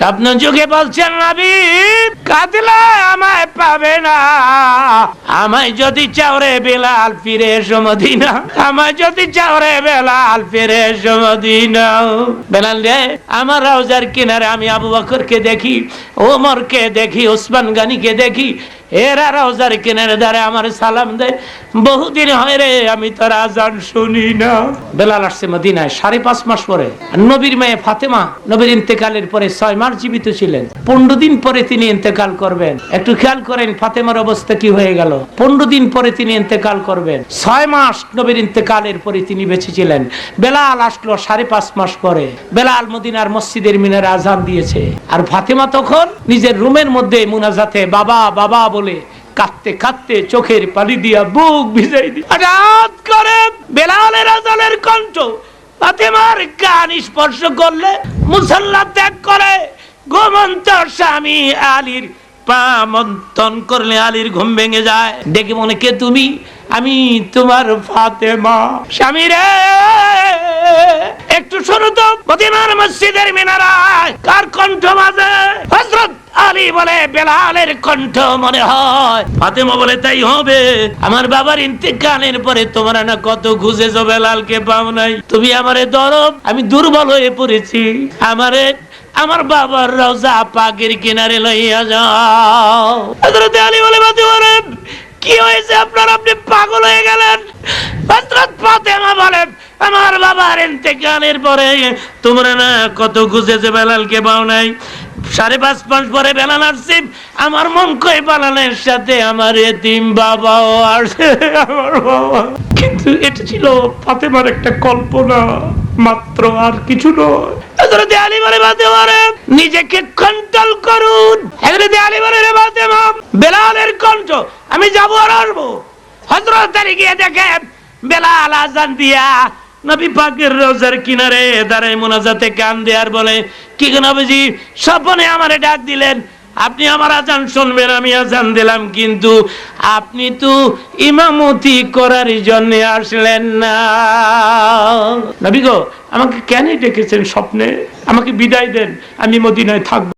স্বপ্ন যুগে বলছেন নবী কাঁদলে আমায় পাবে না, আমায় যদি চাও রে বেলাল ফিরে এসো মদিনা, আমায় যদি চাও রে বেলাল ফিরে এসো মদিনা। বেলাল রে আমার রওজার কিনারে আমি আবু বকরকে দেখি, ওমরকে দেখি, ওসমান গনিকে দেখি, এরা রওজার কিনারে দাঁড়ায় আমার সালাম দেয়। বহুদিন হয় রে আমি তোর আজান শুনি না। বেলাল আসছে মদিনায় 5.5 মাস পরে। নবীর মেয়ে ফাতেমা নবীর ইন্তেকালের পরে 6 মাস জীবিত ছিলেন। 15 দিন পরে তিনি ইন্তেকাল করবেন। একটু খেয়াল করেন ফাতেমার অবস্থা কি হয়ে গেল। 15 দিন পরে তিনি ইন্তেকাল করবেন। 6 মাস নবীর ইন্তেকালের পরে তিনি বেঁচে ছিলেন। বেলাল আসলো 5.5 মাস পরে। বেলাল মদিনার মসজিদের মিনারে আজান দিয়েছে, আর ফাতেমা তখন নিজের রুমের মধ্যে মুনাজাতে বাবা বাবা বলে কাঁদতে কাঁদতে চোখের পানি দিয়া বুক ভিজাই দিয়ে হঠাৎ করে বেলালের আজানের কণ্ঠ ফাতেমার কান স্পর্শ করলে মুসাল্লা ত্যাগ করে ঘুমন্ত স্বামী আলীর পা মন্থন করলে আলীর ঘুম ভেঙে যায়। দেখে মনে কে তুমি? আমি তোমার ফাতেমা। স্বামী রে একটু শোনো তো, মদিনার মসজিদের মিনারায় কার কণ্ঠ বাজে? হযরত আলী বলে বেলালের কণ্ঠ মনে হয়। ফাতেমা বলে তাই হবে, আমার বাবার ইন্তেকালের পরে তোমরা না কত খুঁজেছো বেলালকে পাও নাই, তুমি আমারে ধরো, আমি দুর্বল হয়ে পড়েছি, আমারে আমার বাবার রওজা পাকের কিনারে লইয়া যাও। হযরত আলী বলে ফাতেমা রে কি হয়েছে আপনার? আপনি পাগল হয়ে গেলেন? হযরত ফাতেমা বলে আমার বাবার ইন্তেকালের পরে তোমরা না কত খুঁজেছে বেলালকে পাও নাই, 5.5 মাস পরে বেলাল আসছে, আমার মন কই বেলালের সাথে আমার এতিম বাবাও আসে আমার বাবা। কিন্তু এটা ছিল ফাতেমার একটা কল্পনা মাত্র, আর কিছু নয়। হযরত আলী বলে ফাতেমা রে নিজেকে কন্ট্রোল করুন। হযরত আলী বলে রে ফাতেমা বেলালের কণ্ঠ, আমি যাবো আর আসবো। হযরত আলী গিয়ে দেখে বেলাল আজান দিয়া নবী পাকের রওজার কিনারে দাঁড়ায় মুনাজাতে কান দেয়ার বলে কি গো নবীজি স্বপ্নে আমারে ডাক দিলেন, আপনি আমার আজান শুনবেন, আমি আজান দিলাম, কিন্তু আপনি তো ইমামতি করার জন্য আসলেন না। নবী গো আমাকে কেন ডেকেছেন স্বপ্নে? আমাকে বিদায় দেন, আমি মদিনায় থাকবো।